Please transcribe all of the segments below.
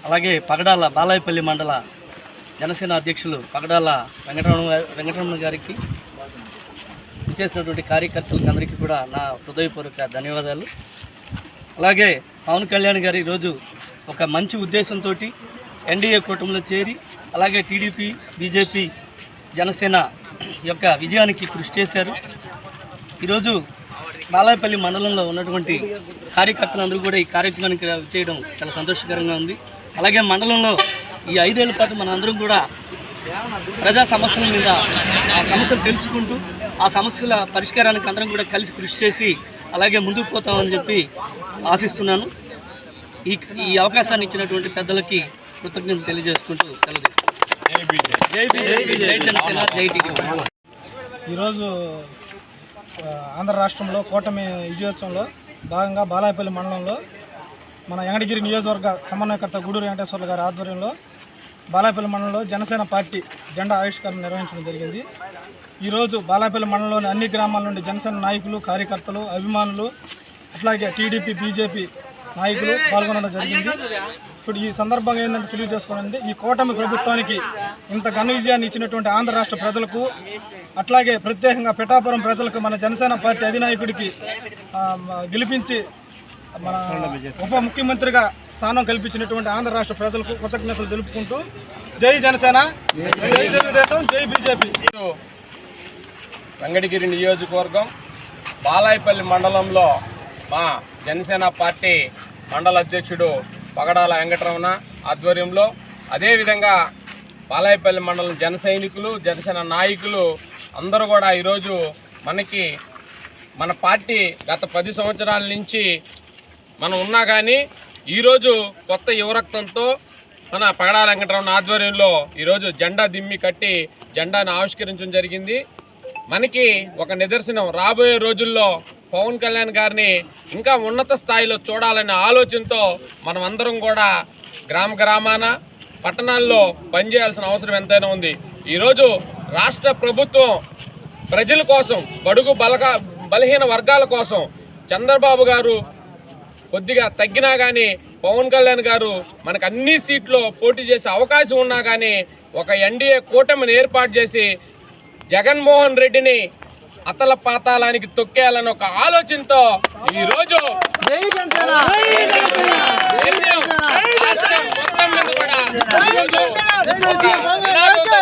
అలాగే పగడాల బాలాయపల్లి మండల జనసేన అధ్యక్షులు పగడాల వెంకటరమణ గారికి ఇచ్చేసినటువంటి కార్యకర్తలకు అందరికీ కూడా నా హృదయపూర్వక ధన్యవాదాలు. అలాగే పవన్ కళ్యాణ్ గారు ఈరోజు ఒక మంచి ఉద్దేశంతో ఎన్డీఏ కూటమిలో చేరి అలాగే టీడీపీ బీజేపీ జనసేన యొక్క విజయానికి కృషి చేశారు. ఈరోజు బాలాయపల్లి మండలంలో ఉన్నటువంటి కార్యకర్తలందరూ కూడా ఈ కార్యక్రమానికి చేయడం చాలా సంతోషకరంగా ఉంది. అలాగే మండలంలో ఈ 5 ఏళ్ల పాటు మనందరం కూడా ప్రజా సమస్యల మీద ఆ సమస్యలు తెలుసుకుంటూ ఆ సమస్యల పరిష్కారానికి అందరం కూడా కలిసి కృషి చేసి అలాగే ముందుకు పోతామని చెప్పి ఆశిస్తున్నాను. ఈ అవకాశాన్ని ఇచ్చినటువంటి పెద్దలకి కృతజ్ఞతలు తెలియజేసుకుంటూ సెలవు తీసుకుంటాను. ఈరోజు ఆంధ్ర రాష్ట్రంలో కూటమి విజయోత్సవంలో భాగంగా బాలాయపల్లి మండలంలో మన యంగడగిరి నియోజకవర్గ సమన్వయకర్త గూడూరు వెంకటేశ్వర్లు గారి ఆధ్వర్యంలో బాలాయపల్లి మండలంలో జనసేన పార్టీ జెండా ఆవిష్కరణ నిర్వహించడం జరిగింది. ఈరోజు బాలాయపల్లి మండలంలోని అన్ని గ్రామాల నుండి జనసేన నాయకులు, కార్యకర్తలు, అభిమానులు అట్లాగే టీడీపీ బీజేపీ నాయకులు పాల్గొనడం జరిగింది. ఇప్పుడు ఈ సందర్భంగా ఏంటంటే తెలియజేసుకోవాలంటే ఈ కూటమి ప్రభుత్వానికి ఇంత ఘన విజయాన్ని ఇచ్చినటువంటి ఆంధ్ర రాష్ట్ర ప్రజలకు అట్లాగే ప్రత్యేకంగా పిఠాపురం ప్రజలకు మన జనసేన పార్టీ అధినాయకుడికి గెలిపించి మన ఉప ముఖ్యమంత్రిగా స్థానం కల్పించినటువంటి ఆంధ్ర రాష్ట్ర ప్రజలకు కృతజ్ఞతలు తెలుపుకుంటూ జై జనసేన, జై తెలుగుదేశం, జై బీజేపీ. వెంకటగిరి నియోజకవర్గం బాలాయపల్లి మండలంలో మా జనసేన పార్టీ మండల అధ్యక్షుడు పగడాల వెంకటరమణ ఆధ్వర్యంలో అదేవిధంగా బాలాయపల్లి మండలం జన సైనికులు, జనసేన నాయకులు అందరూ కూడా ఈరోజు మన పార్టీ గత 10 సంవత్సరాల నుంచి మనం ఉన్నా కానీ ఈరోజు కొత్త యువరక్తంతో మన పగడాల వెంకటరమణ ఆధ్వర్యంలో ఈరోజు జెండా దిమ్మి కట్టి జెండాను ఆవిష్కరించడం జరిగింది. మనకి ఒక నిదర్శనం రాబోయే రోజుల్లో పవన్ కళ్యాణ్ గారిని ఇంకా ఉన్నత స్థాయిలో చూడాలనే ఆలోచనతో మనం అందరం కూడా గ్రామాన పట్టణాల్లో పనిచేయాల్సిన అవసరం ఎంతైనా ఉంది. ఈరోజు రాష్ట్ర ప్రభుత్వం ప్రజల కోసం, బడుగు బలహీన వర్గాల కోసం చంద్రబాబు గారు కొద్దిగా తగ్గినా కానీ పవన్ కళ్యాణ్ గారు మనకు అన్ని సీట్లో పోటీ చేసే అవకాశం ఉన్నా కానీ ఒక ఎన్డీఏ కూటమిని ఏర్పాటు చేసి జగన్మోహన్ రెడ్డిని అతల పాతాళానికి తొక్కేయాలని ఒక ఆలోచనతో ఈరోజు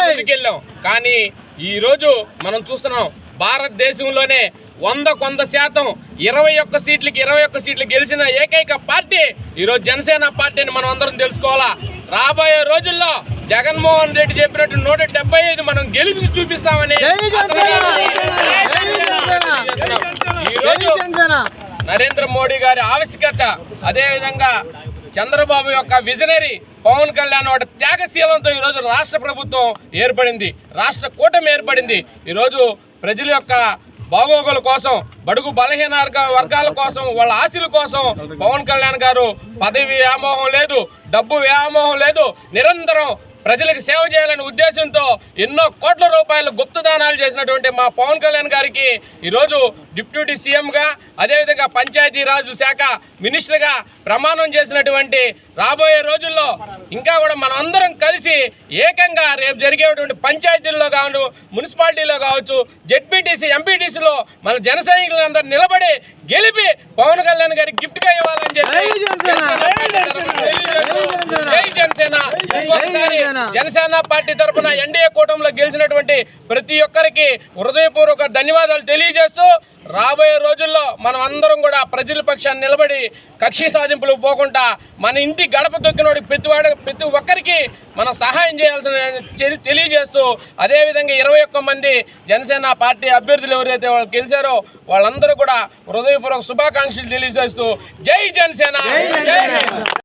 ముందుకెళ్ళాం. కానీ ఈరోజు మనం చూస్తున్నాం భారతదేశంలోనే 100% 21 సీట్లకి 21 సీట్లు గెలిచిన ఏకైక పార్టీ ఈరోజు జనసేన పార్టీని మనం అందరం తెలుసుకోవాలా. రాబోయే రోజుల్లో జగన్మోహన్ రెడ్డి చెప్పినట్టు 175 మనం గెలిచి చూపిస్తామని ఈరోజు నరేంద్ర మోడీ గారి ఆవశ్యకత, అదేవిధంగా చంద్రబాబు యొక్క విజనరీ పవన్ కళ్యాణ్ వాటి త్యాగశీలంతో ఈరోజు రాష్ట్ర ప్రభుత్వం ఏర్పడింది, రాష్ట్ర కూటమి ఏర్పడింది. ఈరోజు ప్రజల యొక్క బాగోగుల కోసం, బడుగు బలహీన వర్గాల కోసం, వాళ్ళ ఆశల కోసం పవన్ కళ్యాణ్ గారు పదవి వ్యామోహం లేదు, డబ్బు వ్యామోహం లేదు, నిరంతరం ప్రజలకు సేవ చేయాలనే ఉద్దేశంతో ఎన్నో కోట్ల రూపాయలు గుప్తదానాలు చేసినటువంటి మా పవన్ కళ్యాణ్ గారికి ఈరోజు డిప్యూటీ సీఎంగా, అదేవిధంగా పంచాయతీరాజ్ శాఖ మినిస్టర్గా ప్రమాణం చేసినటువంటి రాబోయే రోజుల్లో ఇంకా కూడా మనం అందరం కలిసి ఏకంగా రేపు జరిగేటువంటి పంచాయతీల్లో కావచ్చు, మున్సిపాలిటీలో కావచ్చు, జెడ్పీటీసీ, ఎంపీటీసీలో మన జన సైనికులందరూ నిలబడి గెలిపి పవన్ కళ్యాణ్ గారికి గిఫ్ట్గా ఇవ్వాలని చెప్పి జై జనసేన. జనసేన పార్టీ తరఫున ఎన్డీఏ కూటమిలో గెలిచినటువంటి ప్రతి ఒక్కరికి హృదయపూర్వక ధన్యవాదాలు తెలియజేస్తూ రాబోయే రోజుల్లో మనం అందరం కూడా ప్రజల పక్షాన్ని నిలబడి కక్షి సాధింపులు పోకుండా మన ఇంటి గడప తొక్కినోడికి ప్రతి ఒక్కరికి మనం సహాయం చేయాల్సిన తెలియజేస్తూ అదేవిధంగా 21 మంది జనసేన పార్టీ అభ్యర్థులు ఎవరైతే వాళ్ళు గెలిచారో వాళ్ళందరూ కూడా హృదయపూర్వక శుభాకాంక్షలు తెలియజేస్తూ జై జనసేన.